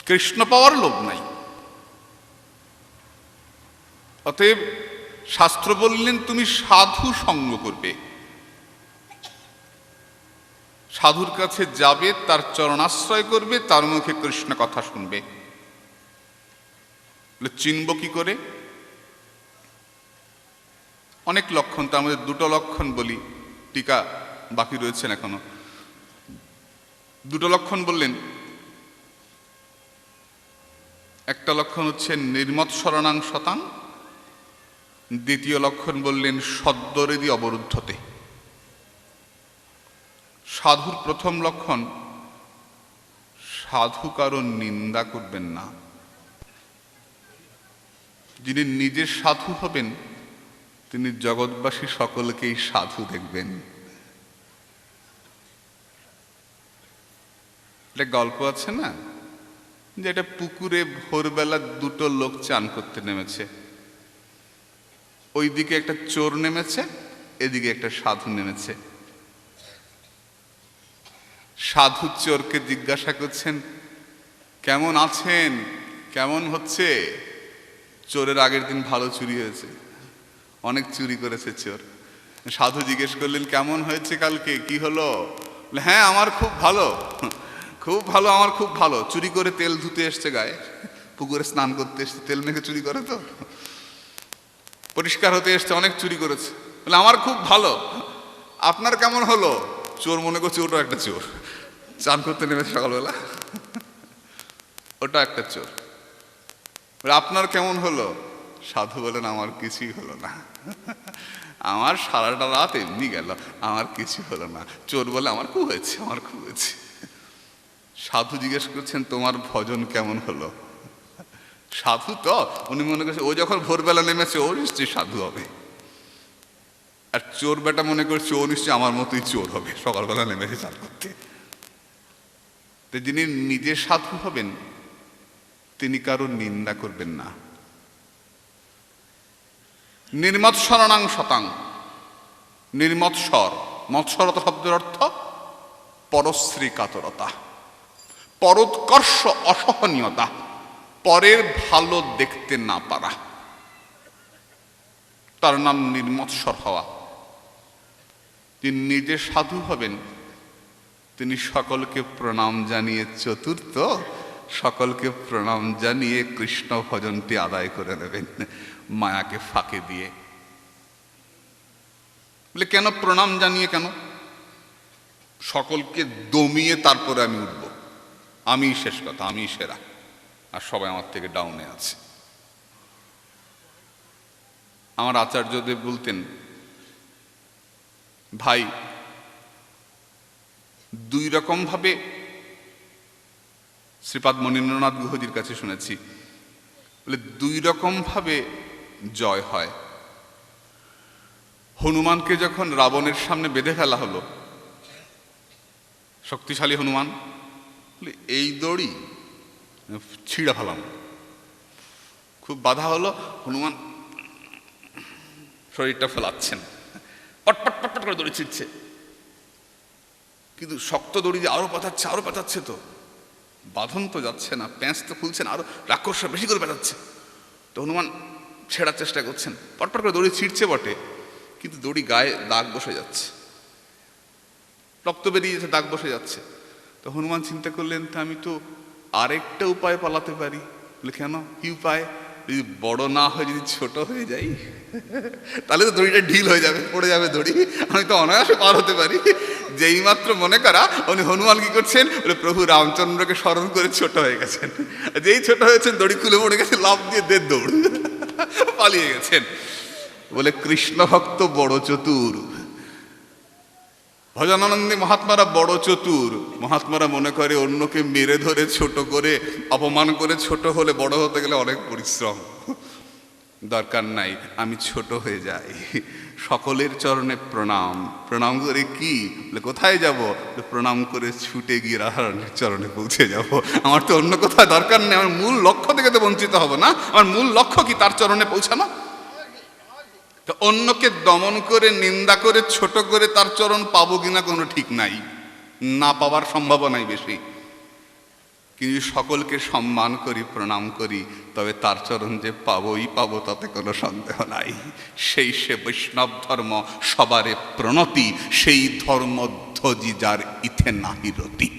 কৃষ্ণ পাওয়ার লোভ নাই। অতএব শাস্ত্র বললেন তুমি সাধু সঙ্গ করবে, সাধুর কাছে যাবে, তার চরণাশ্রয় করবে, তার মুখে কৃষ্ণ কথা শুনবে। চিনব কি করে? অনেক লক্ষণ, তার মধ্যে দুটো লক্ষণ বলি, টিকা বাকি রয়েছেন এখনো। দুটো লক্ষণ বললেন। একটা লক্ষণ হচ্ছে নির্মৎ শরণাং শতাং, দ্বিতীয় লক্ষণ বললেন সদ্যহৃদি অবরুদ্ধতে। সাধুর প্রথম লক্ষণ, সাধু কারো নিন্দা করবেন না। যিনি নিজে সাধু হবেন তিনি জগৎবাসী সকলকেই সাধু দেখবেন। একটা গল্প আছে না, যে একটা পুকুরে ভোরবেলা দুটো লোক চান করতে নেমেছে। ওইদিকে একটা চোর নেমেছে, এদিকে একটা সাধু নেমেছে। সাধু চোরকে জিজ্ঞাসা করছেন, কেমন আছেন, কেমন হচ্ছে? চোরের আগের দিন ভালো চুরি হয়েছে, অনেক চুরি করেছে চোর। সাধু জিজ্ঞেস করলেন, কেমন হয়েছে কালকে, কি হলো? হ্যাঁ আমার খুব ভালো, খুব ভালো, আমার খুব ভালো। চুরি করে তেল ধুতে এসছে গায়ে, পুকুরে স্নান করতে এসছে, তেল মেখে চুরি করে তো, পরিষ্কার হতে এসছে, অনেক চুরি করেছে। বলে আমার খুব ভালো, আপনার কেমন হলো? চোর মনে করছে ওটা একটা চোর, চান করতে নেমেছে সকালবেলা, ওটা একটা চোর। আপনার কেমন হলো? সাধু বলেন আমার কিছুই হলো না, আমার সারাটা রাত এমনি গেল, আমার কিছু হলো না। চোর বলে আমার খুব হয়েছে, আমার খুব হয়েছে। সাধু জিজ্ঞেস করছেন তোমার ভজন কেমন হলো? সাধু তো উনি মনে করছে ও যখন ভোরবেলা নেমেছে ও নিশ্চয়ই সাধু হবে, আর চোর বেটা মনে করছে ও নিশ্চয়ই আমার মতোই চোর হবে, সকালবেলা নেমেছে চান করতে। তো যিনি নিজে সাধু হবেন তিনি কারো নিন্দা করবেন না। নির্মৎ শরণাং শতাং, নির্মৎসর, মৎসরতা শব্দের অর্থ পরশ্রী কাতরতা, পরোৎকর্ষ অসহনীয়তা, পরের ভালো দেখতে না পারা, তার নাম নির্মৎসর হওয়া। যিনি নিজে সাধু হবেন তিনি সকলকে প্রণাম জানিয়ে, চতুর্থ সকলকে প্রণাম জানিয়ে কৃষ্ণ ভজনটি আদায় করে নেবেন মায়াকে ফাঁকে দিয়ে। বলে কেন প্রণাম জানিয়ে? কেন? সকলকে দমিয়ে তারপরে আমি উঠব, আমি শেষ কথা, আমি সেরা, আর সবাই আমার থেকে ডাউনে আছে। আমার আচার্যদেব বলতেন, ভাই দুই রকম ভাবে, শ্রীপাদ মনীন্দ্রনাথ গুহজির কাছে শুনেছি, বলে দুই রকম ভাবে জয় হয়। হনুমানকে যখন রাবণের সামনে বেঁধে ফেলা হলো, শক্তিশালী হনুমান, এই দড়ি ছিঁড়া ফেলাম, খুব বাধা হলো, হনুমান শরীরটা ফেলাচ্ছেন, পটপট পটপট করে দড়ি ছিঁড়ছে, কিন্তু শক্ত দড়ি দিয়ে আরো পাঠাচ্ছে, আরো পাঠাচ্ছে, তো বাঁধন তো যাচ্ছে না, প্যাঁচ তো খুলছে না, আরো রাক্ষসরা বেশি করে পেটাচ্ছে। তো হনুমান ছেড়ার চেষ্টা করছেন, পটপট করে দড়ি ছিঁড়ছে বটে, কিন্তু দড়ি গায়ে দাগ বসে যাচ্ছে, রক্ত বেরিয়ে যাচ্ছে, দাগ বসে যাচ্ছে। তো হনুমান চিন্তা করলেন, তা আমি তো আরেকটা উপায় পালাতে পারি। বলে কেন, কি উপায়? যদি বড় না হয়, যদি ছোট হয়ে যাই, তাহলে তো দড়িটা ঢিল হয়ে যাবে, পড়ে যাবে দড়ি, আমি তো অনায়াসে পার হতে পারি। যেই মাত্র মনে করা, উনি হনুমান কি করছেন, বলে প্রভু রামচন্দ্রকে স্মরণ করে ছোট হয়ে গেছেন। যেই ছোট হয়েছেন দড়ি খুলে পড়ে গেছে, লাফ দিয়ে দৌড় পালিয়ে গেছেন। বলে কৃষ্ণ ভক্ত বড় চতুর, ভজনানন্দী মহাত্মারা বড় চতুর। মহাত্মারা মনে করে অন্যকে মেরে ধরে ছোট করে, অপমান করে ছোট হলে বড় হতে গেলে অনেক পরিশ্রম, দরকার নাই, আমি ছোট হয়ে যাই, সকলের চরণে প্রণাম। প্রণাম করে কি? কোথায় যাব? প্রণাম করে ছুটে গিয়ে রাধারানীর চরণে পৌঁছে যাব। আমার তো অন্য কোথায় দরকার নেই, আমার মূল লক্ষ্য থেকে তো বঞ্চিত হব না। আমার মূল লক্ষ্য কি? তার চরণে পৌঁছানো। তো অন্যকে দমন করে, নিন্দা করে, ছোট করে তার চরণ পাবো কিনা কোনো ঠিক নাই, না পাওয়ার সম্ভাবনাই বেশি। কিন্তু সকলকে সম্মান করি, প্রণাম করি, তবে তার চরণ যে পাবোই পাবো তাতে কোনো সন্দেহ নাই। সেই সে বৈষ্ণব ধর্ম সবারে প্রণতি, সেই ধর্মধ্বজি যার ইথে নাহি রতি।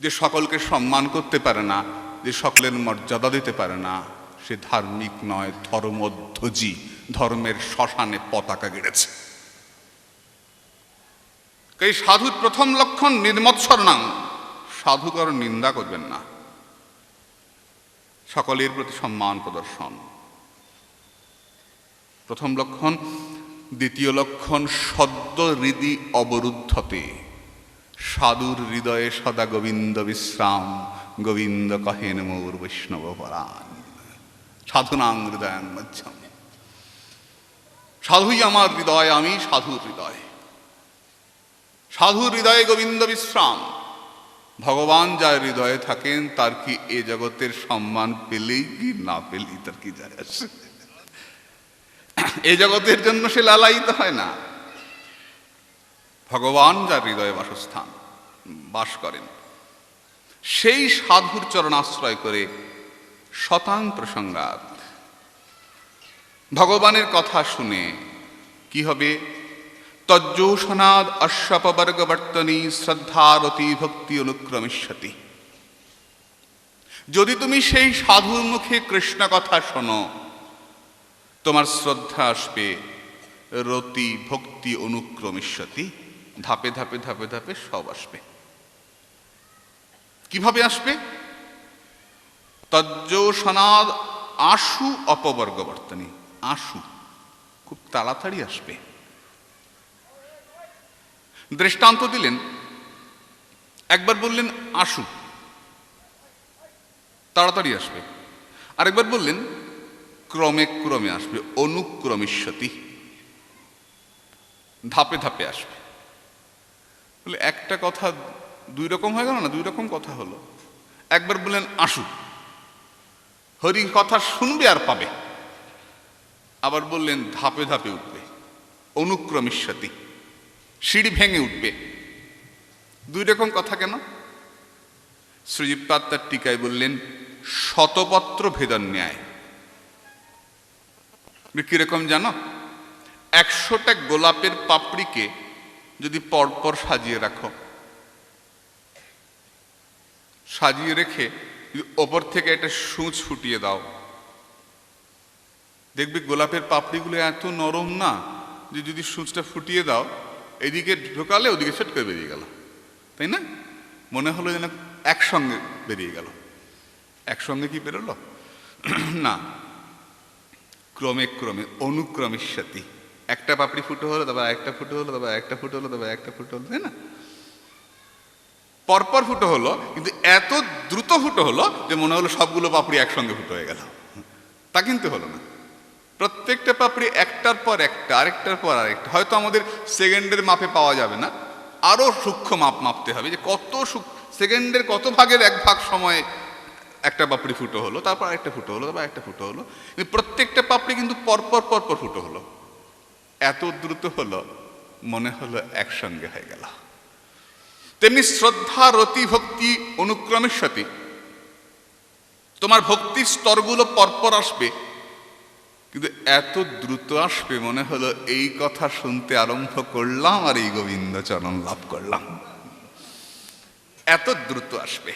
যে সকলকে সম্মান করতে পারে না, যে সকলের মর্যাদা দিতে পারে না, সে ধার্মিক নয়, ধর্মধ্বজি, ধর্মের শ্মশানে পতাকা গেড়েছে। এই সাধুর প্রথম লক্ষণ নির্মৎসরণাং, সাধুকর নিন্দা করবেন না, সকলের প্রতি সম্মান প্রদর্শন, প্রথম লক্ষণ। দ্বিতীয় লক্ষণ সদ্য হৃদি অবরুদ্ধতে, সাধুর হৃদয়ে সদা গোবিন্দ বিশ্রাম, গোবিন্দ কহেন মোর বৈষ্ণব পরাণ, সাধুনাং হৃদয়াং মধ্যম। সাধুই আমার হৃদয়, আমি সাধুর হৃদয়। সাধুর হৃদয়ে গোবিন্দ বিশ্রাম। ভগবান যার হৃদয়ে থাকেন তার কি এ জগতের সম্মান পেলেই কি না পেলেই তার কি যায় আসে? এ জগতের জন্য সে লালায়িত হয় না। ভগবান যার হৃদয়ে বাসস্থান, বাস করেন, সেই সাধুর চরণ আশ্রয় করে শতাং প্রসঙ্গাত, ভগবানের কথা শুনে কি হবে? তজ্জোষণাদ অশ্বপবর্গবর্তনী শ্রদ্ধারতি ভক্তি অনুক্রমিষ্যতি। যদি তুমি সেই সাধুর মুখে কৃষ্ণ কথা শোনো, তোমার শ্রদ্ধা আসবে, রতি ভক্তি অনুক্রমিষ্যতি, ধাপে ধাপে ধাপে ধাপে সব আসবে। কিভাবে আসবে? তজ্জোষণাদ আশু অপবর্গবর্তনী, আশু খুব তাড়াতাড়ি আসবে। দৃষ্টান্ত দিলেন, একবার বললেন আশু, তাড়াতাড়ি আসবে। আরেকবার বললেন ক্রমে ক্রমে আসবে, অনুক্রমিষ্যতি, ধাপে ধাপে আসবে। বলে একটা কথা দুই রকম হয়ে গেল না? দুই রকম কথা হলো। একবার বললেন আশু, হরি কথা শুনবে আর পাবে। আবার বললেন ধাপে ধাপে উঠবে, অনুক্রমিষ্যতি, সিঁড়ি ভেঙে উঠবে। দুই রকম কথা কেন? শ্রীজীবপাদ তার টিকায় বললেন শতপত্র ভেদন্যায়। কিরকম জানো? 100টা গোলাপের পাপড়িকে যদি পরপর সাজিয়ে রাখো, সাজিয়ে রেখে ওপর থেকে একটা সূচ ফুটিয়ে দাও, দেখবে গোলাপের পাপড়িগুলো এত নরম না যে যদি সূচটা ফুটিয়ে দাও, এদিকে ঢোকালে ওদিকে সেট করে বেরিয়ে গেল, তাই না? মনে হলো যেন একসঙ্গে বেরিয়ে গেল। একসঙ্গে কি বেরোলো? না, ক্রমে ক্রমে, অনুক্রমিষ্যতি। একটা পাপড়ি ফুটো হলো, তারপর একটা ফুটো হলো, তারপর একটা ফুটো হলো, তারপর একটা ফুটো হলো, তাই না? পরপর ফুটো হলো, কিন্তু এত দ্রুত ফুটো হলো যে মনে হলো সবগুলো পাপড়ি একসঙ্গে ফুটো হয়ে গেল। তা কিন্তু হলো না। প্রত্যেকটা পাপড়ি একটার পর একটা, আরেকটার পর আরেকটা। হয়তো আমাদের সেকেন্ডের মাপে পাওয়া যাবে না, আরো সূক্ষ্ম মাপ মাপতে হবে যে কত সেকেন্ডের কত ভাগের এক ভাগ সময়ে একটা পাপড়ি ফুটো হলো, তারপর আরেকটা ফুটো হলো, তারপর একটা ফুটো হলো। প্রত্যেকটা পাপড়ি কিন্তু পরপর পরপর ফুটো হলো। এত দ্রুত হলো মনে হলো একসঙ্গে হয়ে গেল। তেমনি শ্রদ্ধা রতি ভক্তি অনুক্রমিষ্যতি, তোমার ভক্তির স্তরগুলো পরপর আসবে, কিন্তু এত দ্রুত আসবে মনে হলো এই কথা শুনতে আরম্ভ করলাম আর এই গোবিন্দ চরণ লাভ করলাম। এত দ্রুত আসবে।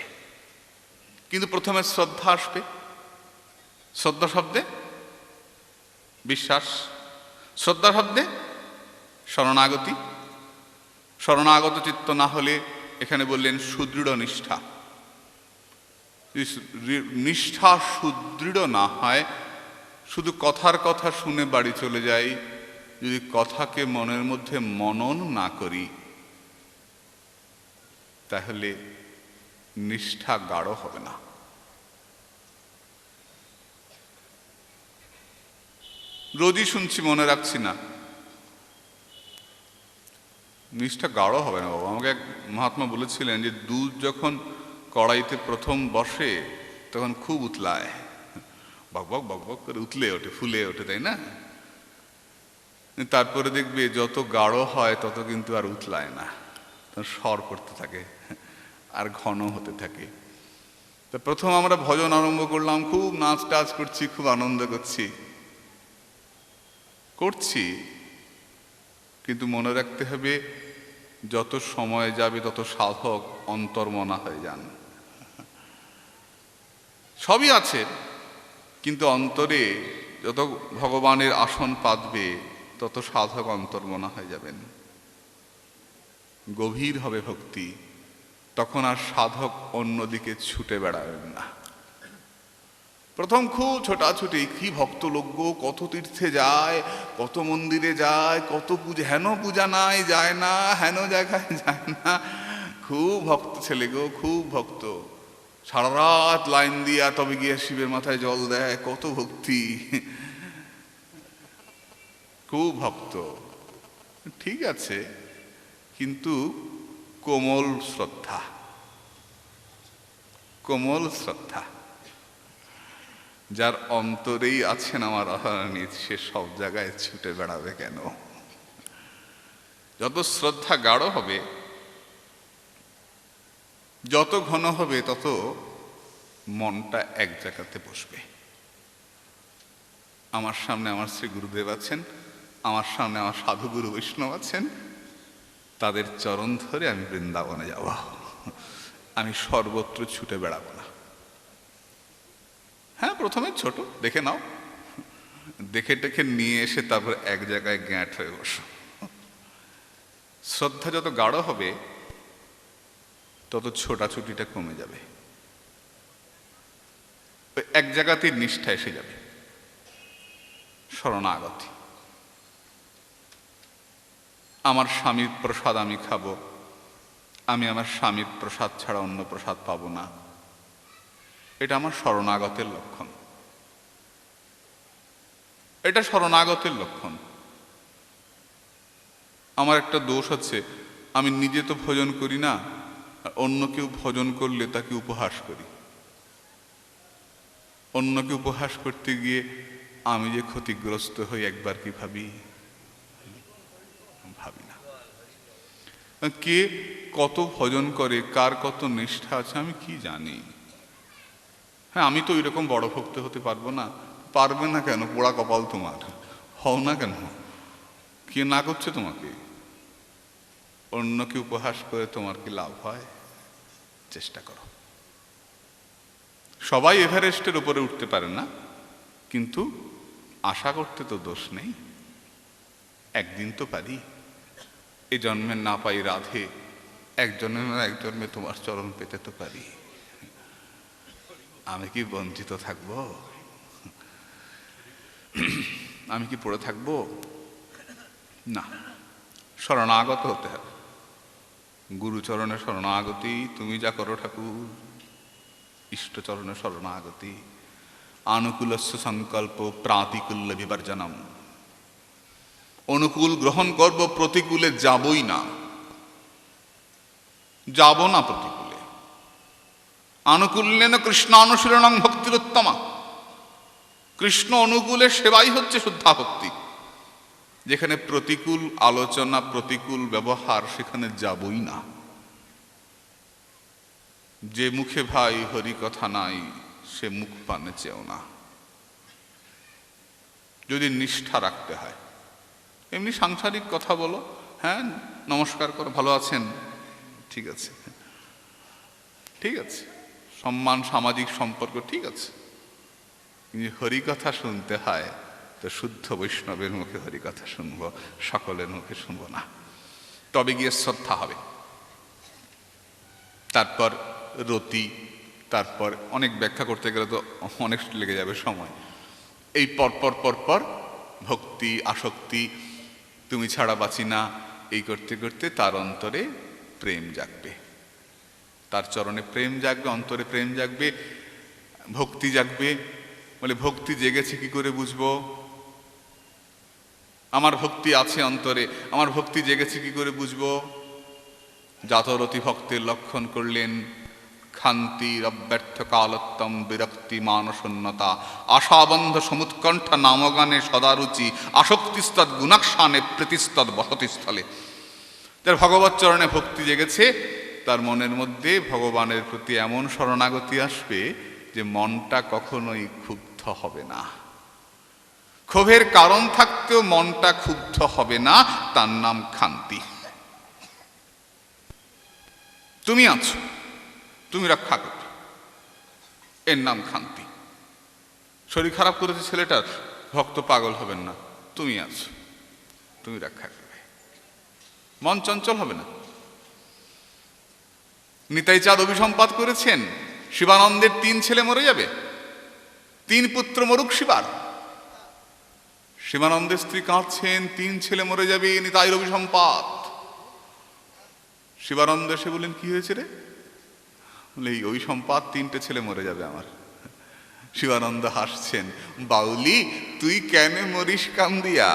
কিন্তু প্রথমে শ্রদ্ধা আসবে। শ্রদ্ধা শব্দে বিশ্বাস, শ্রদ্ধা শব্দে শরণাগতি। শরণাগত চিত্ত না হলে এখানে বললেন সুদৃঢ় নিষ্ঠা। নিষ্ঠা সুদৃঢ় না হয়, শুধু কথার কথা শুনে বাড়ি চলে যাই, যদি কথাকে মনের মধ্যে মনন না করি, তাহলে নিষ্ঠা গাঢ় হবে না। রোজই শুনছি মনে রাখছি না, নিষ্ঠা গাঢ় হবে না বাবা। আমাকে এক মহাত্মা বলেছিলেন যে দুধ যখন কড়াইতে প্রথম বসে তখন খুব উতলায়, বকবক বকবক করে উতলে ওঠে, ফুলে ওঠে, তাই না? তারপরে দেখবে যত গাঢ় হয় তত কিন্তু আর উতলায় না, স্বর করতে থাকে, আর ঘন হতে থাকে। তো প্রথম আমরা ভজন আরম্ভ করলাম, খুব নাচ টাচ করছি, খুব আনন্দ করছি, কিন্তু মনে রাখতে হবে যত সময় যাবে তত সাধক অন্তর্মনা হয়ে যান। সবই আছে, কিন্তু অন্তরে যত ভগবানের আসন পাতবে তত সাধক অন্তর্মনা হয়ে যাবেন, গভীর হবে ভক্তি, তখন আর সাধক অন্যদিকে ছুটে বেড়াবেন না। প্রথম খুব ছোটাছুটি, কি ভক্ত লোক গো, কত তীর্থে যায়, কত মন্দিরে যায়, কত পূজা, হেন পূজা নাই যায় না, হেন জায়গায় যায় না, খুব ভক্ত ছেলে গো, খুব ভক্ত, সারা রাত লাইন দিয়া তবে গিয়ে শিবের মাথায় জল দেয়, কত ভক্তি, খুব ভক্ত। ঠিক আছে, কিন্তু কোমল শ্রদ্ধা, কোমল শ্রদ্ধা যার অন্তরেই আছেন আমার অহরনিত, সে সব জায়গায় ছুটে বেড়াবে কেন? যত শ্রদ্ধা গাঢ় হবে, যত ঘন হবে, তত মনটা এক জায়গাতে বসবে। আমার সামনে আমার শ্রী গুরুদেব আছেন, আমার সামনে আমার সাধুগুরু বৈষ্ণব আছেন, তাদের চরণ ধরে আমি বৃন্দাবনে যাব, আমি সর্বত্র ছুটে বেড়াবো না। হ্যাঁ, প্রথমে ছোট দেখে নাও, দেখে টেখে নিয়ে এসে তারপর এক জায়গায় গ্যাঁট হয়ে বসো। শ্রদ্ধা যত গাঢ় হবে তত ছোটাছুটিটা কমে যাবে, এক জায়গাতেই নিষ্ঠা এসে যাবে, শরণাগতি। আমার স্বামীর প্রসাদ আমি খাবো, আমি আমার স্বামীর প্রসাদ ছাড়া অন্য প্রসাদ পাবো না, এটা আমার শরণাগতের লক্ষণ, এটা শরণাগতের লক্ষণ। আমার একটা দোষ আছে, আমি নিজে তো ভজন করি না, অন্য কেউ ভজন করলে তাকে উপহাস করি। অন্যকে উপহাস করতে গিয়ে আমি যে ক্ষতিগ্রস্ত হই একবার কি ভাবি? ভাবি না। কে কত ভজন করে, কার কত নিষ্ঠা আছে আমি কি জানি? হ্যাঁ, আমি তো এরকম বড় ভক্ত হতে পারবো না। পারবে না কেন? পোড়া কপাল তোমার, হও না কেন? কে না করছে তোমাকে? অন্যকে উপহাস করে তোমার কি লাভ হয়? চেষ্টা করো। সবাই এভারেস্টের উপরে উঠতে পারে না, কিন্তু আশা করতে তো দোষ নেই, একদিন তো পারি। এই জন্মে না পাই রাধে, এক জন্মে না এক জন্মে তোমার চরণ পেতে তো পারি। আমি কি বঞ্চিত থাকব? আমি কি পড়ে থাকব? না, শরণাগত হতে হবে। গুরুচরণে শরণাগতি, তুমি যা করো ঠাকুর, ইষ্টচরণে শরণাগতি। আনুকূলস্য সংকল্প প্রাতিকূল্য বিবর্জনম, অনুকূল গ্রহণ করব, প্রতিকূলে যাবই না, যাব না প্রতিকূলে। আনুকূল্যেন কৃষ্ণানুশীলনং ভক্তিরুত্তমা, কৃষ্ণ অনুকূলে সেবাই হচ্ছে শুদ্ধা ভক্তি। যেখানে প্রতিকূল আলোচনা, প্রতিকূল ব্যবহার, সেখানে যাবই না। যে মুখে ভাই হরি কথা নাই, সে মুখ পানে চেও না। যদি নিষ্ঠা রাখতে হয়, এমনি সাংসারিক কথা বলো, হ্যাঁ নমস্কার করো, ভালো আছেন, ঠিক আছে, ঠিক আছে, সম্মান, সামাজিক সম্পর্ক ঠিক আছে, কিন্তু হরিকথা শুনতে হয় তো শুদ্ধ বৈষ্ণবের মুখে হরিকথা শুনবো, সকলের মুখে শুনবো না। তবে গিয়ে শ্রদ্ধা হবে। তারপর রতি, তারপর অনেক ব্যাখ্যা করতে গেলে তো অনেক লেগে যাবে সময়। এই পরপর পরপর ভক্তি, আসক্তি, তুমি ছাড়া বাঁচি না, এই করতে করতে তার অন্তরে প্রেম জাগবে, তার চরণে প্রেম জাগবে, অন্তরে প্রেম জাগবে, ভক্তি জাগবে। বলে ভক্তি জেগেছে কি করে বুঝবো? আমার ভক্তি আছে অন্তরে, আমার ভক্তি জেগেছে কি করে বুঝবো? জাতরতি ভক্তের লক্ষণ করলেন ক্ষান্তির অব্যর্থ কালোত্তম বিরক্তি মানশূন্যতা, আশাবন্ধ সমুৎকণ্ঠ নামগানে সদারুচি, আসক্তিস্তৎ গুণাক্ষানে প্রীতিস্তৎ বসতিস্থলে। তার ভগবত চরণে ভক্তি জেগেছে, তার মনের মধ্যে ভগবানের প্রতি এমন শরণাগতি আসবে যে মনটা কখনোই ক্ষুব্ধ হবে না। ক্ষোভের কারণ থাকতেও মনটা ক্ষুব্ধ হবে না, তার নাম ক্ষান্তি। তুমি আছো, তুমি রক্ষা করবে, এর নাম ক্ষান্তি। শরীর খারাপ করেছে ছেলেটার, ভক্ত পাগল হবেন না, তুমি আছো, তুমি রক্ষা করবে, মন চঞ্চল হবে না। নিতাই চাঁদ অভিসম্পাত করেছেন, শিবানন্দের 3 ছেলে মরে যাবে, 3 পুত্র মরুক শিবার। শিবানন্দের স্ত্রী কাঁদছেন, 3 ছেলে মরে যাবে, নিতাইয়ের অভিসম্পাত। শিবানন্দ এসে বললেন, কি হয়েছে রে? বলে, এই অভিসম্পাত, 3টে ছেলে মরে যাবে আমার। শিবানন্দ হাসছেন, বাউলি তুই কেন মরিস কান্দিয়া,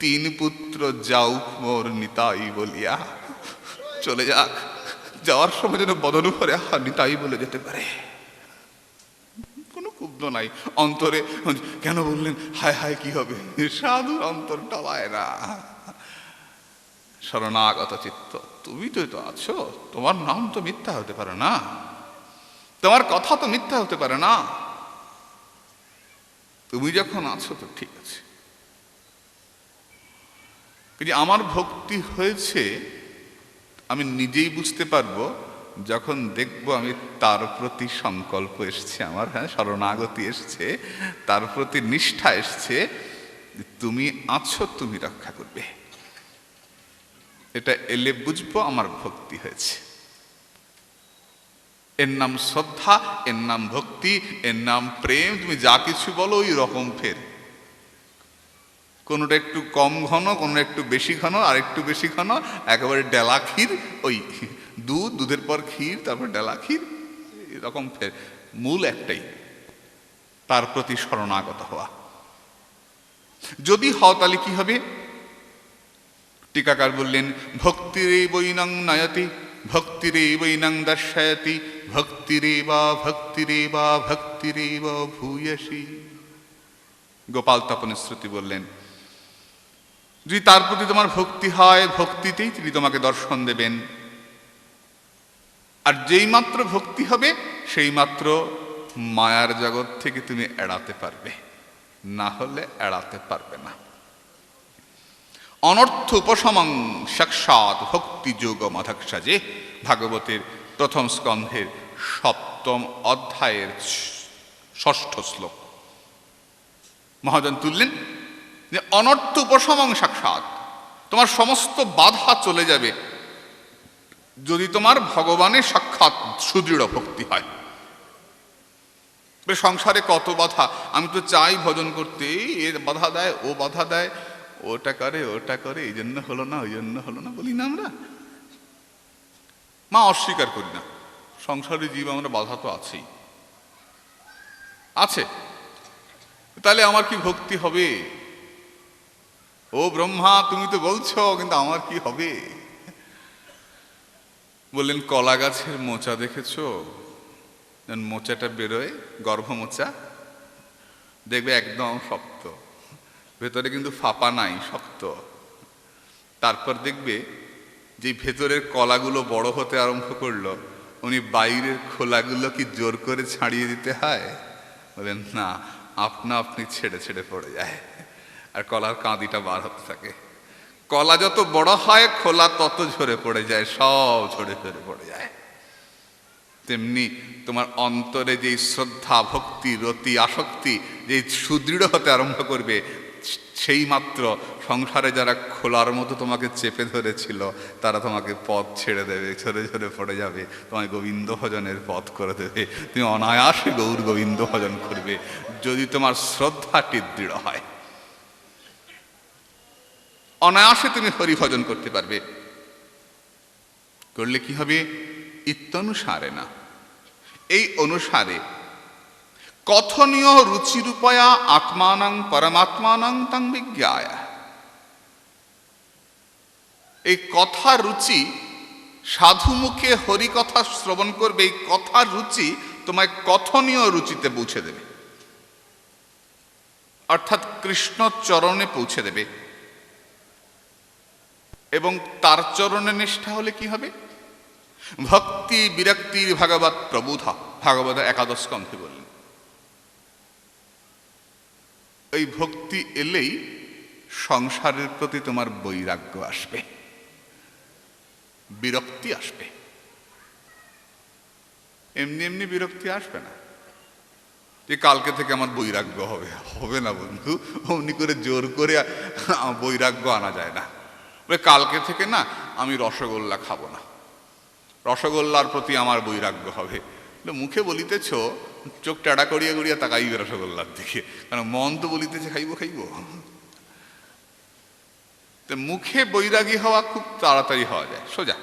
3 পুত্র যাউক মোর নিতাই বলিয়া। চলে যাক, যাওয়ার সময় যেন বদন করে নিতাই বলে যেতে পারে। কোনো ক্ষুব্ধ নাই অন্তরে, কেন বললেন হায় হায় কি হবে? সাধুর অন্তর টলায় না। শরণাগত চিত্ত, তুমি তো আছো, তোমার নাম তো মিথ্যা হতে পারে না, তোমার কথা তো মিথ্যা হতে পারে না। তুমি যখন আছো তো ঠিক আছে। আমার ভক্তি হয়েছে আমি নিজেই বুঝতে পারবো যখন দেখবো আমি তার প্রতি সংকল্প এসছে আমার, হ্যাঁ শরণাগতি এসছে, তার প্রতি নিষ্ঠা এসছে, তুমি আছো, তুমি রক্ষা করবে। এটা এলে বুঝবো আমার ভক্তি হয়েছে। এর নাম শ্রদ্ধা, এর নাম ভক্তি, এর নাম প্রেম। তুমি যা কিছু বলো ওই রকম ফের, কোনোটা একটু কম ঘন, কোনোটা একটু বেশি ঘন, আর একটু বেশি ঘন, একেবারে ডেলা ক্ষীর, ওই দুধের পর ক্ষীর, তারপর ডেলা ক্ষীর, এরকম ফের। মূল একটাই, তার প্রতি শরণাগত হওয়া। যদি হও তাহলে কি হবে? টিকাকার বললেন, ভক্তিরে বৈনং নয়তি, ভক্তিরে বৈনং দর্শয়তি, ভক্তিরে বা ভক্তিরে বা ভূয়সী। গোপাল তপনের শ্রুতি বললেন, যদি তার প্রতি তোমার ভক্তি হয়, ভক্তিতেই তিনি তোমাকে দর্শন দেবেন। আর যেই মাত্র ভক্তি হবে সেই মাত্র মায়ার জগৎ থেকে তুমি এড়াতে পারবে, না হলে এড়াতে পারবে না। অনর্থ উপশমং সাক্ষাৎ ভক্তি যোগ মধক্ষজে, ভাগবতের 1ম স্কন্ধের 7ম অধ্যায়ের 6ষ্ঠ শ্লোক। মহাজন তুললেন যে অনর্থ উপশমং সাক্ষাৎ, তোমার সমস্ত বাধা চলে যাবে যদি তোমার ভগবানের সাক্ষাৎ সুদৃঢ় ভক্তি হয়। সংসারে কত বাধা, আমি তো চাই ভজন করতে, এ বাধা দেয়, ও বাধা দেয়, ওটা করে, এই জন্য হলো না, ওই জন্য হলো না, বলি না আমরা। মা অস্বীকার করি না, সংসারী জীব আমরা, বাধা তো আছেই আছে। তাহলে আমার কি ভক্তি হবে? ও ব্রহ্মা তুমি তো বলছো, কিন্তু আমার কি হবে? বললেন, কলা গাছের মোচা দেখেছো? মোচাটা বেরোয়, গর্ভ মোচা, দেখবে একদম শক্ত, ভেতরে কিন্তু ফাঁপা নাই, শক্ত। তারপর দেখবে যে ভেতরের কলাগুলো বড় হতে আরম্ভ করলো, উনি বাইরের খোলাগুলো কি জোর করে ছাড়িয়ে দিতে হয়? বলেন না, আপনা আপনি ছেড়ে ছেড়ে পড়ে যায়, আর কলার কাঁদিটা বার হতে থাকে। কলা যত বড় হয় খোলা তত ঝরে পড়ে যায়, সব ঝরে ঝরে পড়ে যায়। তেমনি তোমার অন্তরে যে শ্রদ্ধা, ভক্তি, রতি, আসক্তি যে সুদৃঢ় হতে আরম্ভ করবে, সেই মাত্র সংসারে যারা খোলার মতো তোমাকে চেপে ধরেছিল তারা তোমাকে পথ ছেড়ে দেবে, ঝরে ঝরে পড়ে যাবে, তোমায় গোবিন্দ ভজনের পথ করে দেবে, তুমি অনায়াসে গৌর গোবিন্দ ভজন করবে যদি তোমার শ্রদ্ধাটি দৃঢ় হয়। অনায়াসে তুমি হরি ভজন করতে পারবে। করলে কি হবে? ইত্যনুসারে না, এই অনুসারে কথনীয় রুচিরূপয়া আত্মানং পরমাত্মানং তং বিজ্ঞায়। এই কথা রুচি, সাধু মুখে হরি কথা শ্রবণ করবে, এই কথার রুচি তোমায় কথনীয় রুচিতে পৌঁছে দেবে, অর্থাৎ কৃষ্ণ চরণে পৌঁছে দেবে। এবং তার চরণে নিষ্ঠা হলে কি হবে? ভক্তি বিরক্তির ভাগবত প্রবোধা, ভাগবত একাদশ স্কন্ধে বললেন। এই ভক্তি এলেই সংসারের প্রতি তোমার বৈরাগ্য আসবে, বিরক্তি আসবে। এমনি এমনি বিরক্তি আসবে না যে কালকে থেকে আমার বৈরাগ্য হবে, হবে না বন্ধু। অমনি করে জোর করে বৈরাগ্য আনা যায় না। বলে কালকে থেকে না আমি রসগোল্লা খাবো না, রসগোল্লার প্রতি আমার বৈরাগ্য হবে। মুখে বলিতেছ, চোখ টেড়া করিয়া করিয়া তাকাইবে রসগোল্লার দিকে, কারণ মন তো বলিতেছে খাইব খাইব। মুখে বৈরাগী হওয়া খুব তাড়াতাড়ি হওয়া যায়, সোজা।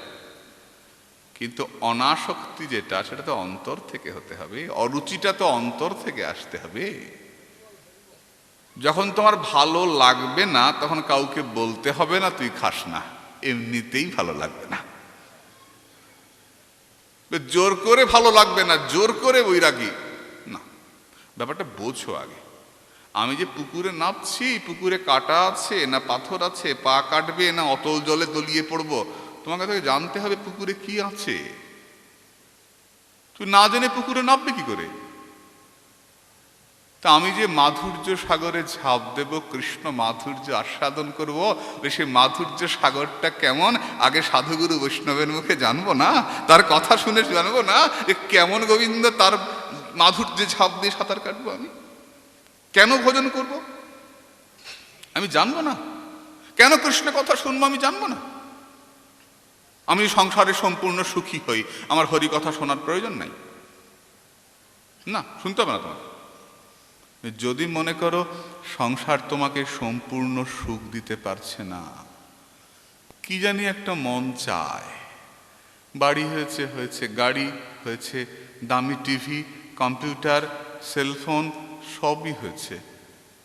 কিন্তু অনাসক্তি যেটা, সেটা তো অন্তর থেকে হতে হবে, অরুচিটা তো অন্তর থেকে আসতে হবে। যখন তোমার ভালো লাগবে না তখন কাউকে বলতে হবে না তুই খাস না, এমনিতেই ভালো লাগবে না। জোর করে ভালো লাগবে না, জোর করে বৈরাগী না। ব্যাপারটা বোঝো আগে। আমি যে পুকুরে নামছি, পুকুরে কাটা আছে না পাথর আছে, পা কাটবে না অতল জলে তলিয়ে পড়বো, তোমাকে তো জানতে হবে পুকুরে কি আছে। তুই না জেনে পুকুরে নামবে কি করে? তা আমি যে মাধুর্য সাগরে ঝাঁপ দেব, কৃষ্ণ মাধুর্য আস্বাদন করব, সেই মাধুর্য সাগরটা কেমন আগে সাধুগুরু বৈষ্ণবের মুখে জানবো না? তার কথা শুনে জানবো না যে কেমন গোবিন্দ তার মাধুর্যে ঝাঁপ দিয়ে সাঁতার কাটবো? আমি কেন ভজন করব আমি জানবো না? কেন কৃষ্ণ কথা শুনবো আমি জানবো না? আমি সংসারে সম্পূর্ণ সুখী হই, আমার হরি কথা শোনার প্রয়োজন নাই? না, শুনতে হবে না তোমাকে। যদি মনে করো সংসার তোমাকে সম্পূর্ণ সুখ দিতে পারছে না, কি জানি একটা মন চায়, বাড়ি হয়েছে, হয়েছে গাড়ি হয়েছে, দামি টিভি, কম্পিউটার, সেলফোন সবই হয়েছে,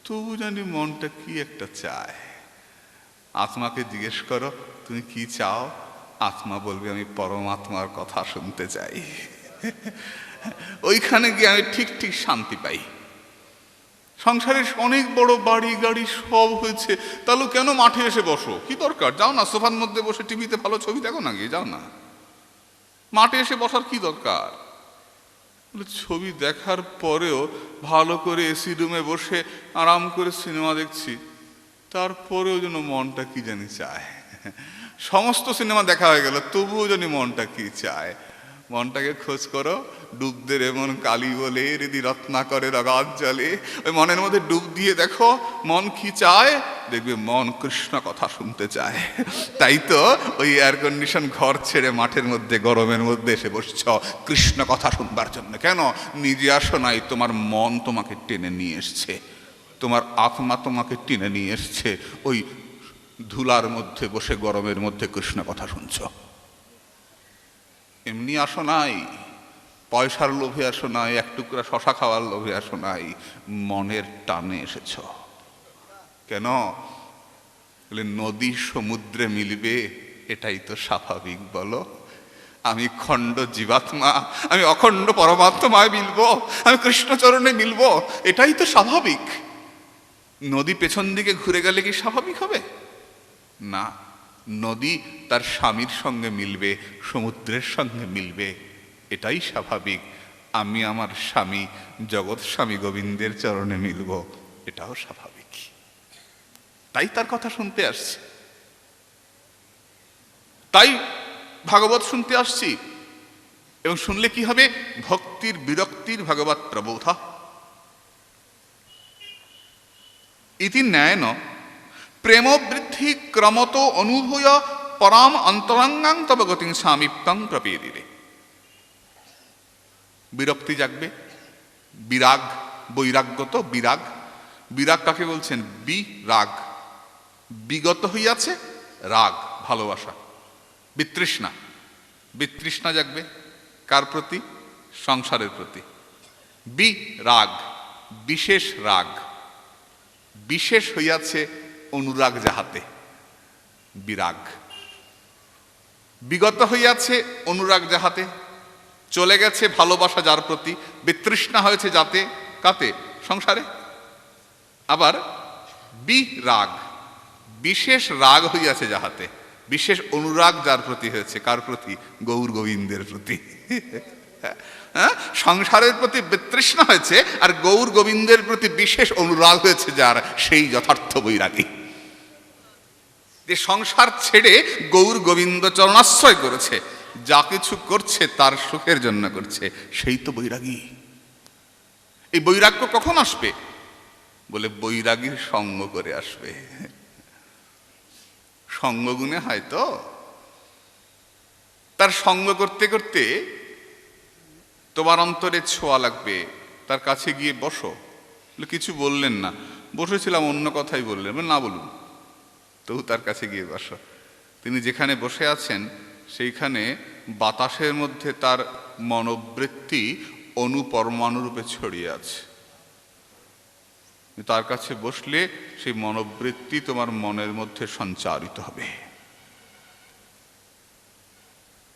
তবু জানি মনটা কি একটা চায়। আত্মাকে জিজ্ঞেস করো তুমি কি চাও, আত্মা বলবে আমি পরমাত্মার কথা শুনতে চাই। ওইখানে গিয়ে আমি ঠিক ঠিক শান্তি পাই। সংসারের অনেক বড় বাড়ি গাড়ি সব হয়েছে, তাহলে কেন মাঠে এসে বসো? কি দরকার? যাও না সোফার মধ্যে বসে টিভিতে ভালো ছবি দেখো না, গিয়ে যাও না। মাঠে এসে বসার কি দরকার? ছবি দেখার পরেও ভালো করে এসি রুমে বসে আরাম করে সিনেমা দেখছি, তারপরেও যেন মনটা কি জানি চায়। সমস্ত সিনেমা দেখা হয়ে গেল, তবুও যেন মনটা কি চায়। মনটাকে খোঁজ করো, ডুবদের এমন কালী বলে হৃদি রত্নাকরের অগাধ জলে, ওই মনের মধ্যে ডুব দিয়ে দেখো মন কি চায়, দেখবে মন কৃষ্ণ কথা শুনতে চায়। তাই তো ওই এয়ার কন্ডিশন ঘর ছেড়ে মাঠের মধ্যে গরমের মধ্যে এসে বসছ কৃষ্ণ কথা শুনবার জন্য। কেন? নিজে আসো নাই, তোমার মন তোমাকে টেনে নিয়ে এসছে, তোমার আত্মা তোমাকে টেনে নিয়ে এসছে। ওই ধুলার মধ্যে বসে গরমের মধ্যে কৃষ্ণ কথা শুনছ। এমনি আসো নাই, পয়সার লোভে আসো নাই, এক টুকরা শশা খাওয়ার লোভে আসো নাই, মনের টানে এসেছ। কেন? বলে নদী সমুদ্রে মিলবে, এটাই তো স্বাভাবিক। বলো, আমি খণ্ড জীবাত্মা, আমি অখণ্ড পরমাত্মায় মিলবো, আমি কৃষ্ণচরণে মিলবো, এটাই তো স্বাভাবিক। নদী পেছন দিকে ঘুরে গেলে কি স্বাভাবিক হবে? না, নদী তার স্বামীর সঙ্গে মিলবে, সমুদ্রের সঙ্গে মিলবে, এটাই স্বাভাবিক। আমি আমার স্বামী জগৎ স্বামী গোবিন্দের চরণে মিলব, এটাও স্বাভাবিক। তাই তার কথা শুনতে আসছি, তাই ভাগবত শুনতে আসছি। এবং শুনলে কি হবে? ভক্তির বিরক্তির ভাগবত প্রবোধা ইতি ন্যায়ন প্রেম বৃদ্ধি ক্রমত অনুভূয় পরাম অন্তরঙ্গাং তব গতিং সামীপ্যং প্রপেদিরে। বিরক্তি জাগবে, বিরাগ, বৈরাগ্য তো বিরাগ। বিরাগ কাকে বলছেন? বিরাগ, বিগত হইয়াছে রাগ, ভালোবাসা। বিতৃষ্ণা, বিতৃষ্ণা জাগবে কার প্রতি? সংসারের প্রতি। বিরাগ, বিশেষ রাগ, বিশেষ হইয়াছে অনুরাগ যাহাতে, বিরাগ। বিগত হইয়াছে অনুরাগ যাহাতে, চলে গেছে ভালোবাসা যার প্রতি, বিতৃষ্ণা হয়েছে যাতে, কাতে? সংসারে। আবার বিরাগ, বিশেষ রাগ হইয়াছে যাহাতে, বিশেষ অনুরাগ যার প্রতি হয়েছে, কার প্রতি? গৌর গোবিন্দের প্রতি। হ্যাঁ, সংসারের প্রতি বিতৃষ্ণা হয়েছে আর গৌর গোবিন্দের প্রতি বিশেষ অনুরাগ হয়েছে যার, সেই যথার্থ বৈরাগী। যে সংসার ছেড়ে গৌর গোবিন্দ চরণাশ্রয় করেছে, যা কিছু করছে তার সুখের জন্য করছে, সেই তো বৈরাগী। এই বৈরাগ্য কখন আসবে? বলে বৈরাগীর সঙ্গ করে আসবে। সঙ্গগুণে হয়তো তার সঙ্গ করতে করতে তোমার অন্তরে ছোঁয়া লাগবে, তার কাছে গিয়ে বসো। কিছু বললেন না, বসেছিলাম অন্য কথাই বললেন, না বলুন, তবু তার কাছে গিয়ে বসো। তিনি যেখানে বসে আছেন সেইখানে বাতাসের মধ্যে তার মনোবৃত্তি অনুপরমাণুরূপে ছড়িয়ে আছে। তার কাছে বসলে সেই মনোবৃত্তি তোমার মনের মধ্যে সঞ্চারিত হবে।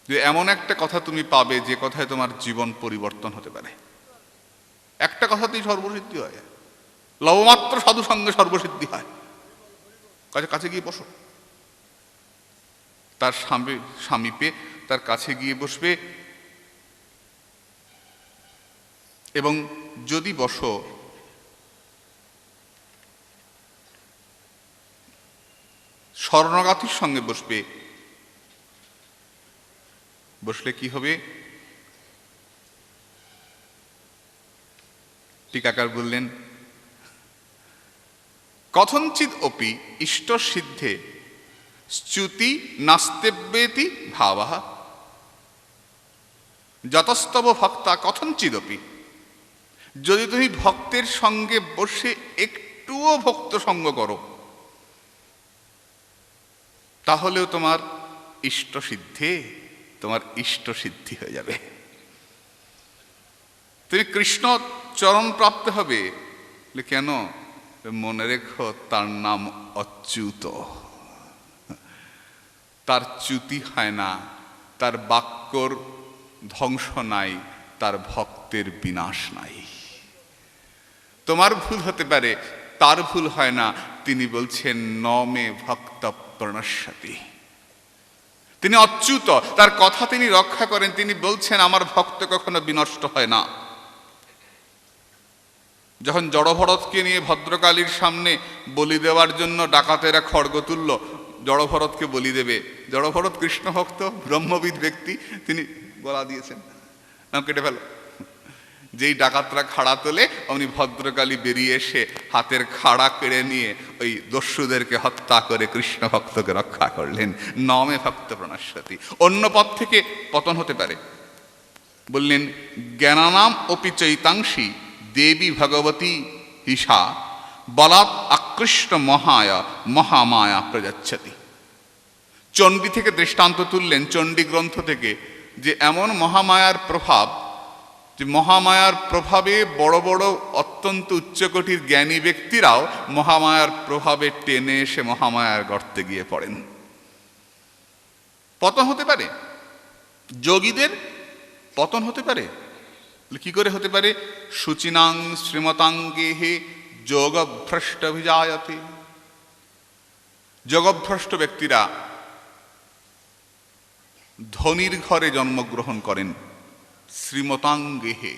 যে এমন একটা কথা তুমি পাবে যে কথায় তোমার জীবন পরিবর্তন হতে পারে। একটা কথাতেই সর্বসিদ্ধি হয়, লবমাত্র সাধু সঙ্গে সর্বসিদ্ধি হয়। কাছে গিয়ে বসো, তার স্বামীপে তার কাছে গিয়ে বসবে, এবং যদি বসো শরণাগতির সঙ্গে বসবে। বসলে কি হবে? টিকাকার বললেন, কথঞ্চিৎ অপি ইষ্ট সিদ্ধে স্তুতি নাস্তেব্যেতি ভাবঃ যতস্তব ভক্তা কথঞ্চিৎ অপি। যদি তুমি ভক্তের সঙ্গে বসে একটুও ভক্ত সঙ্গ করো, তাহলেও তোমার ইষ্ট সিদ্ধে, তোমার ইষ্ট সিদ্ধি হয়ে যাবে। তুমি কৃষ্ণ চরণ প্রাপ্ত হবে। কেন? মনে রেখো, তার নাম অচ্যুত, তার চ্যুতি হয় না, তার বাক্যর ধ্বংস নাই, তার ভক্তের বিনাশ নাই। তোমার ভুল হতে পারে, তার ভুল হয় না। তিনি বলছেন ন মে ভক্ত প্রণশ্যতি। তিনি অচ্যুত, তার কথা তিনি রক্ষা করেন। তিনি বলছেন আমার ভক্ত কখনো বিনষ্ট হয় না। যখন জড়ভরতকে নিয়ে ভদ্রকালীর সামনে বলি দেওয়ার জন্য ডাকাতেরা খড়গ তুলল, জড়ভরতকে বলি দেবে, জড়ভরত কৃষ্ণ ভক্ত ব্রহ্মবিদ ব্যক্তি, তিনি গলা দিয়েছেন, নাম কেটে ফেল। যেই ডাকাতরা খাড়া তোলে, অমনি ভদ্রকালী বেরিয়ে এসে হাতের খাড়া কেড়ে নিয়ে ওই দস্যুদেরকে হত্যা করে কৃষ্ণ ভক্তকে রক্ষা করলেন। নমে ভক্ত প্রণশ্যতি। অন্য পথ থেকে পতন হতে পারে। বললেন জ্ঞানানাম অপি চৈতাংশী দেবী ভগবতী ঈশা বলাৎ আকৃষ্ট মহায়া মহামায়া প্রযাচ্ছতি। চণ্ডী থেকে দৃষ্টান্ত তুললেন, চণ্ডী গ্রন্থ থেকে, যে এমন মহামায়ার প্রভাব, যে মহামায়ার প্রভাবে বড় বড় অত্যন্ত উচ্চকোটির জ্ঞানী ব্যক্তিরাও মহামায়ার প্রভাবে টেনে এসে মহামায়ার গর্তে গিয়ে পড়েন। পতন হতে পারে, যোগীদের পতন হতে পারে। কি করে হতে পারে? শুচিনাং শ্রীমতাঙ্গেহে যোগভ্রষ্টভিজায়তে। যোগভ্রষ্ট ব্যক্তিরা ধনীর ঘরে জন্মগ্রহণ করেন। শ্রীমতাঙ্গেহে,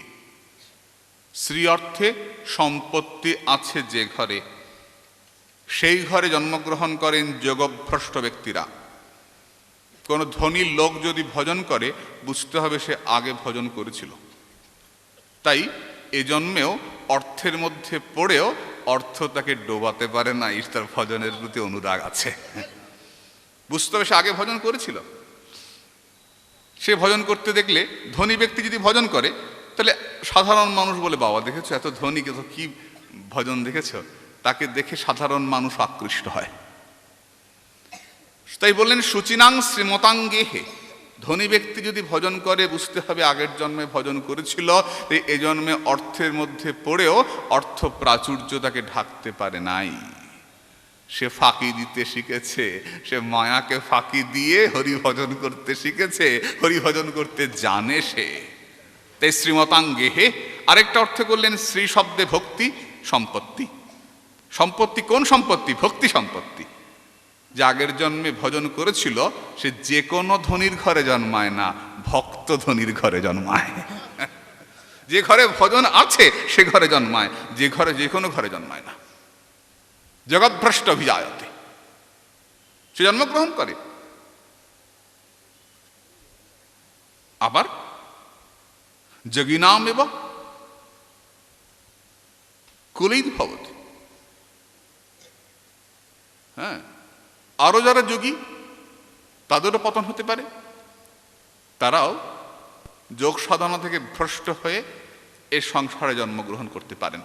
শ্রী অর্থে সম্পত্তি আছে যে ঘরে, সেই ঘরে জন্মগ্রহণ করেন যোগভ্রষ্ট ব্যক্তিরা। কোনো ধনী লোক যদি ভজন করে, বুঝতে হবে সে আগে ভজন করেছিল। তাই এ জন্মেও অর্থের মধ্যে পড়েও অর্থ তাকে ডোবাতে পারে না, তার ভজনের প্রতি অনুরাগ আছে। বুঝতে হবে সে আগে ভজন করেছিল। সে ভজন করতে দেখলে, ধনী ব্যক্তি যদি ভজন করে, তাহলে সাধারণ মানুষ বলে, বাবা দেখেছো এত ধনী, তো কি ভজন দেখেছো, তাকে দেখে সাধারণ মানুষ আকৃষ্ট হয়। তাই বললেন শুচিনাং শ্রীমতাঙ্গেহে। ধনী ব্যক্তি যদি ভজন করে, বুঝতে হবে আগের জন্মে ভজন করেছিল, এ জন্মে অর্থের মধ্যে পড়েও অর্থ প্রাচুর্য তাকে ঢাকতে পারে নাই। সে ফাঁকি দিতে শিখেছে, সে মায়াকে ফাঁকি দিয়ে হরিভজন করতে শিখেছে, হরিভজন করতে জানে সে। তাই শ্রীমতাঙ্গেহে। আরেকটা অর্থ করলেন শ্রী শব্দে ভক্তি সম্পত্তি। সম্পত্তি কোন সম্পত্তি? ভক্তি সম্পত্তি। যে আগের জন্মে ভজন করেছিল সে যে কোনো ধনীর ঘরে জন্মায় না, ভক্ত ধনীর ঘরে জন্মায়। যে ঘরে ভজন আছে সে ঘরে জন্মায়, যে ঘরে যে কোনো ঘরে জন্মায় না। জগৎভ্রষ্ট অভিজায়তে, সে জন্মগ্রহণ করে। আবার যোগিনাম এব কুলেই ভবতি। হ্যাঁ, আরো যারা যোগী তাদেরও পতন হতে পারে, তারাও যোগ সাধনা থেকে ভ্রষ্ট হয়ে এ সংসারে জন্মগ্রহণ করতে পারেন।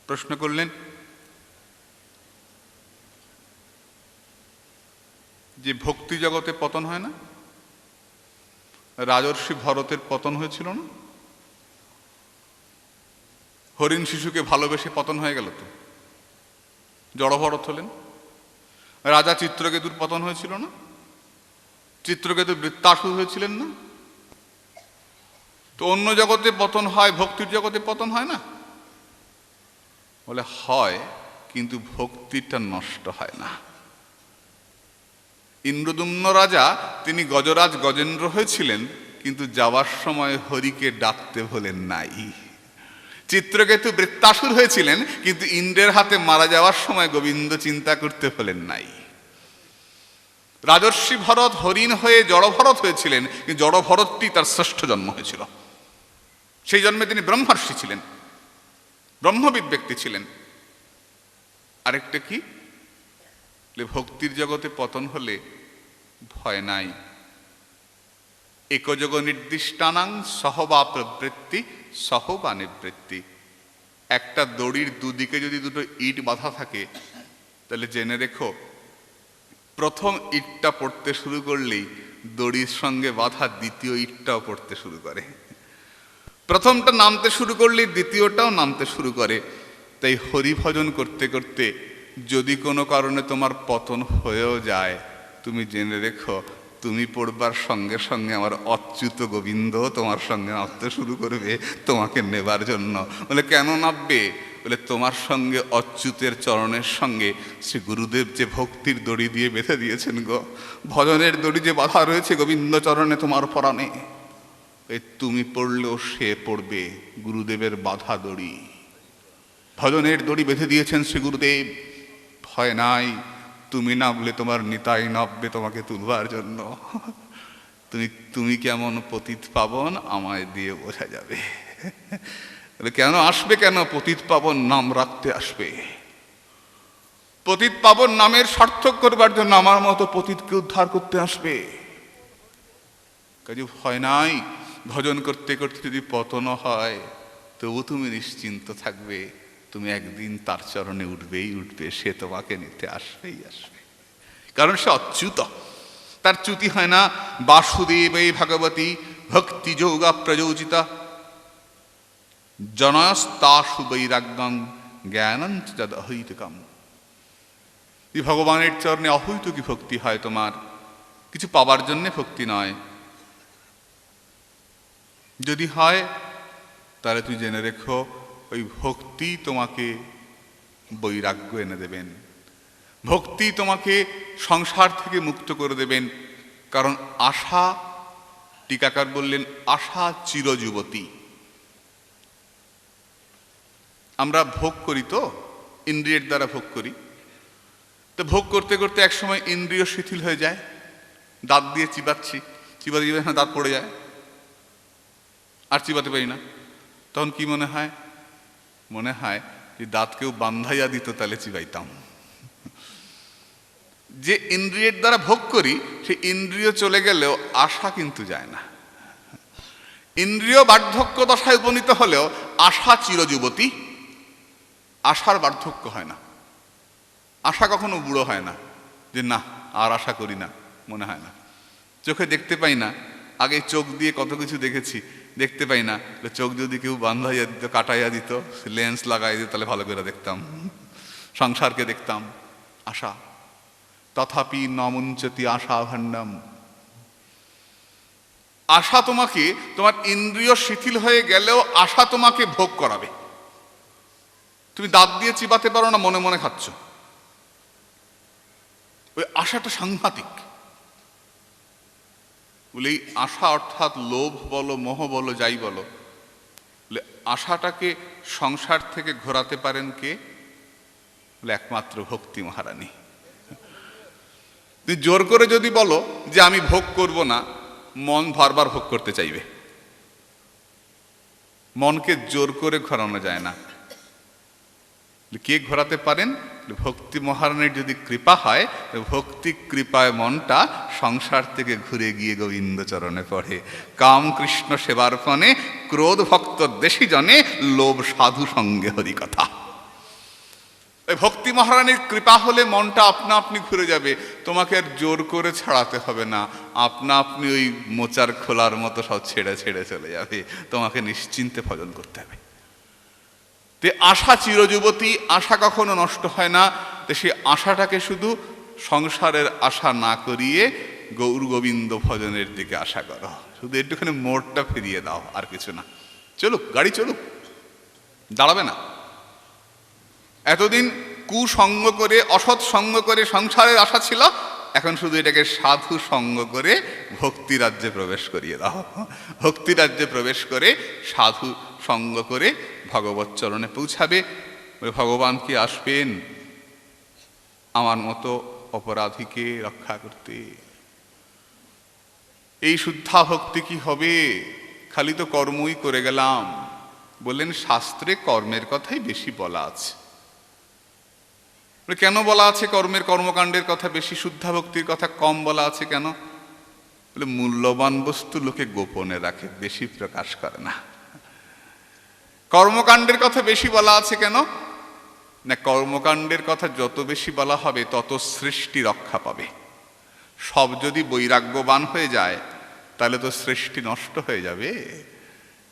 প্রশ্ন করলেন যে ভক্তি জগতে পতন হয় না? রাজর্ষি ভরতের পতন হয়েছিল না? হরিণ শিশুকে ভালোবেসে পতন হয়ে গেল তো, জড়ভরত হলেন। রাজা চিত্রকেতুর পতন হয়েছিল না? চিত্রকেতু বৃত্তাসুর হয়েছিলেন না? তো অন্য জগতে পতন হয়, ভক্তির জগতে পতন হয় না? বলে হয়, কিন্তু ভক্তিটা নষ্ট হয় না। ইন্দ্রদুম্ন রাজা তিনি গজরাজ গজেন্দ্র হয়েছিলেন, কিন্তু যাওয়ার সময় হরিকে ডাকতে ভোলেন নাই। চিত্রকেতু বৃত্তাসুর হয়েছিলেন, কিন্তু ইন্দ্রের হাতে মারা যাওয়ার সময় গোবিন্দ চিন্তা করতে ভোলেন নাই। রাজর্ষি ভরত হরিণ হয়ে জড়ভরত হয়েছিলেন, কিন্তু জড়ভরতটি তার শ্রেষ্ঠ জন্ম হয়েছিল। সেই জন্মে তিনি ব্রহ্মর্ষি ছিলেন, ব্রহ্মবিদ ব্যক্তি ছিলেন। আরেকটা কি, ভক্তির জগতে পতন হলে ভয় নাই। একযোগ নির্দিষ্টানাং সহবা প্রবৃত্তি সহবা নিবৃত্তি। একটা দড়ির দুদিকে যদি দুটো ইট বাঁধা থাকে, তাহলে জেনে রেখো প্রথম ইটটা পড়তে শুরু করলেই দড়ির সঙ্গে বাঁধা দ্বিতীয় ইটটাও পড়তে শুরু করে। প্রথমটা নামতে শুরু করলেই দ্বিতীয়টাও নামতে শুরু করে। তাই হরি ভজন করতে করতে যদি কোনো কারণে তোমার পতন হয়েও যায়, তুমি জেনে রেখো তুমি পড়বার সঙ্গে সঙ্গে আমার অচ্যুত গোবিন্দ তোমার সঙ্গে নামতে শুরু করবে তোমাকে নেবার জন্য। বলে কেন নামবে? বলে তোমার সঙ্গে অচ্যুতের চরণের সঙ্গে শ্রী গুরুদেব যে ভক্তির দড়ি দিয়ে বেঁধে দিয়েছেন গো, ভজনের দড়ি যে বাঁধা রয়েছে গোবিন্দ চরণে তোমার পরাণে, এই তুমি পড়লেও সে পড়বে। গুরুদেবের বাঁধা দড়ি, ভজনের দড়ি বেঁধে দিয়েছেন শ্রী গুরুদেব। ভয় নাই, তুমি নামলে তোমার নিতাই নামবে তোমাকে তুলবার জন্য। তুমি কেমন পতিত পাবন আমায় দিয়ে বোঝা যাবে। কেন আসবে? কেন? পতিত পাবন নাম রাখতে আসবে। পতিত পাবন নামের সার্থক করবার জন্য আমার মতো পতিতকে উদ্ধার করতে আসবে। কাজে ভয় নাই। ভজন করতে করতে যদি পতন হয়, তবু তুমি নিশ্চিন্ত থাকবে, তুমি একদিন তার চরণে উঠবেই উঠবে, সে তোমাকে নিতে আসবেই আসবে। কারণ সে অচ্যুত, তার চ্যুতি হয় না। বাসুদেবৈ ভগবতী ভক্তি যোগা প্রযোজিতা জনস্তাসু বৈরাগ্যং জ্ঞানঞ্চ যদ অহৈতুকম। এই ভগবানের চরণে অহৈতুকী ভক্তি হয় তোমার, কিছু পাবার জন্যে ভক্তি নয়। যদি হয় তাহলে তুই জেনে রেখো ওই ভক্তি তোমাকে বৈরাগ্য এনে দেবেন, ভক্তি তোমাকে সংসার থেকে মুক্ত করে দেবেন। কারণ আশা, টিকাকার বললেন, আশা চিরযুবতী। আমরা ভোগ করি তো, ইন্দ্রিয়ের দ্বারা ভোগ করি। তো ভোগ করতে করতে একসময় ইন্দ্রিয় শিথিল হয়ে যায়। দাঁত দিয়ে চিবাচ্ছি, চিবাতে চিবাতে দাঁত পড়ে যায়, আর চিবাতে পারি না। তখন কি মনে হয়? মনে হয় যে দাঁত কেউ বান্ধাইয়া দিত, তাহলে চিবাইতাম। যে ইন্দ্রিয়ের দ্বারা ভোগ করি, সে ইন্দ্রিয় চলে গেলেও আশা কিন্তু যায় না। ইন্দ্রিয় বার্ধক্য দশায় উপনীত হলেও আশা চিরযুবতী। আশার বার্ধক্য হয় না, আশা কখনো বুড়ো হয় না যে না আর আশা করি না, মনে হয় না। চোখে দেখতে পাই না, আগে চোখ দিয়ে কত কিছু দেখেছি, দেখতে পাই না। চোখ যদি কেউ বান্ধাইয়া দিত, কাটাইয়া দিত, লেন্স লাগাই দিত, তাহলে ভালো করে দেখতাম, সংসারকে দেখতাম। আশা তথাপি নমুঞ্চতি আশা ভাণ্ডাম। আশা তোমাকে, তোমার ইন্দ্রিয় শিথিল হয়ে গেলেও আশা তোমাকে ভোগ করাবে। তুমি দাঁত দিয়ে চিবাতে পারো না, মনে মনে খাচ্ছ। ওই আশাটা সাংঘাতিক। বলে এই আশা অর্থাৎ লোভ বলো, মোহ বলো, যাই বলো, বলে আশাটাকে সংসার থেকে ঘোরাতে পারেন কে? বলে একমাত্র ভক্তি মহারানী। তুমি জোর করে যদি বলো যে আমি ভোগ করব না, মন বারবার ভোগ করতে চাইবে। মনকে জোর করে ঘোরানো যায় না। কে ঘোরাতে পারেন? ভক্তি মহারানীর যদি কৃপা হয়, ভক্তি কৃপায় মনটা সংসার থেকে ঘুরে গিয়ে গোবিন্দ চরণে পড়ে। কাম কৃষ্ণ সেবার্পণে, ক্রোধ ভক্ত দেশি জনে, লোভ সাধু সঙ্গে হরি কথা। ওই ভক্তি মহারানীর কৃপা হলে মনটা আপনা আপনি ঘুরে যাবে, তোমাকে আর জোর করে ছাড়াতে হবে না, আপনা আপনি ওই মোচার খোলার মতো সব ছেড়ে ছেড়ে চলে যাবে। তোমাকে নিশ্চিন্তে ভজন করতে হবে। তে আশা চিরযুবতী, আশা কখনো নষ্ট হয় না। তো সেই আশাটাকে শুধু সংসারের আশা না করিয়ে গৌর গোবিন্দ ভজনের দিকে আশা করো। শুধু একটুখানি মোড়টা ফিরিয়ে দাও, আর কিছু না। চলুক, গাড়ি চলুক, দাঁড়াবে না। এতদিন কুসঙ্গ করে, অসৎ সঙ্গ করে সংসারের আশা ছিল, এখন শুধু এটাকে সাধু সঙ্গ করে ভক্তি রাজ্যে প্রবেশ করিয়ে দাও। ভক্তি রাজ্যে প্রবেশ করে সাধু সঙ্গ করে ভগবৎ চরণে পৌঁছাবে। ভগবান কি আসবেন আমার মতো অপরাধীকে রক্ষা করতে? এই শুদ্ধা ভক্তি কি হবে? খালি তো কর্মই করে গেলাম। বললেন শাস্ত্রে কর্মের কথাই বেশি বলা আছে। কেন বলা আছে কর্মের, কর্মকাণ্ডের কথা বেশি, শুদ্ধা ভক্তির কথা কম বলা আছে কেন? বলে মূল্যবান বস্তু লোকে গোপনে রাখে, বেশি প্রকাশ করে না। কর্মকাণ্ডের কথা বেশি বলা আছে কেন না? কর্মকাণ্ডের কথা যত বেশি বলা হবে তত সৃষ্টি রক্ষা পাবে। সব যদি বৈরাগ্যবান হয়ে যায় তাহলে তো সৃষ্টি নষ্ট হয়ে যাবে।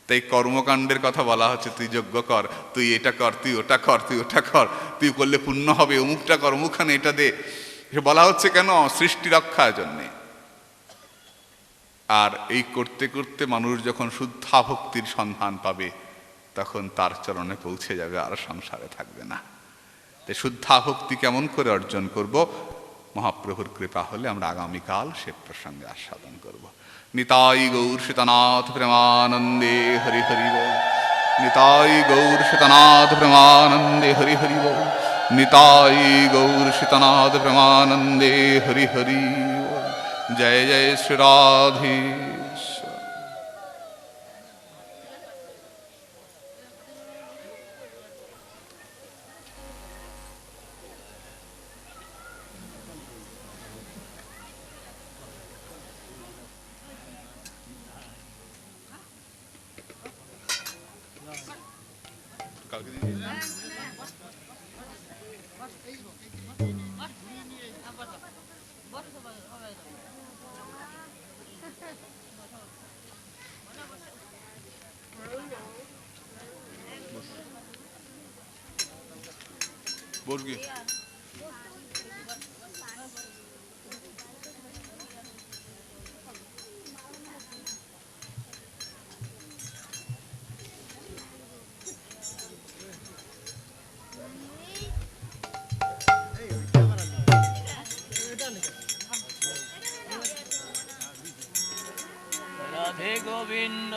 তাই কর্মকাণ্ডের কথা বলা হচ্ছে, তুই যজ্ঞ কর, তুই এটা কর, তুই ওটা কর, তুই ওটা কর, তুই করলে পুণ্য হবে, অমুকটা কর, অমুকখানে এটা দে। বলা হচ্ছে কেন? সৃষ্টি রক্ষার জন্যে। আর এই করতে করতে মানুষ যখন শুদ্ধা ভক্তির সন্ধান পাবে তখন তার চরণে পৌঁছে যাবে, আর সংসারে থাকবে না। তাই শুদ্ধা ভক্তি কেমন করে অর্জন করব? মহাপ্রভুর কৃপা হলে আমরা আগামীকাল সে প্রসঙ্গে আস্বাদন করব। নিতাই গৌর সীতানাথ প্রেমানন্দে হরি হরি বল। নিতাই গৌর সীতানাথ প্রেমানন্দে হরি হরি বল। নিতাই গৌর সীতানাথ প্রেমানন্দে হরি হরি বল। জয় জয় শ্রী রাধেশ। বসবি? রাধে গোবিন্দ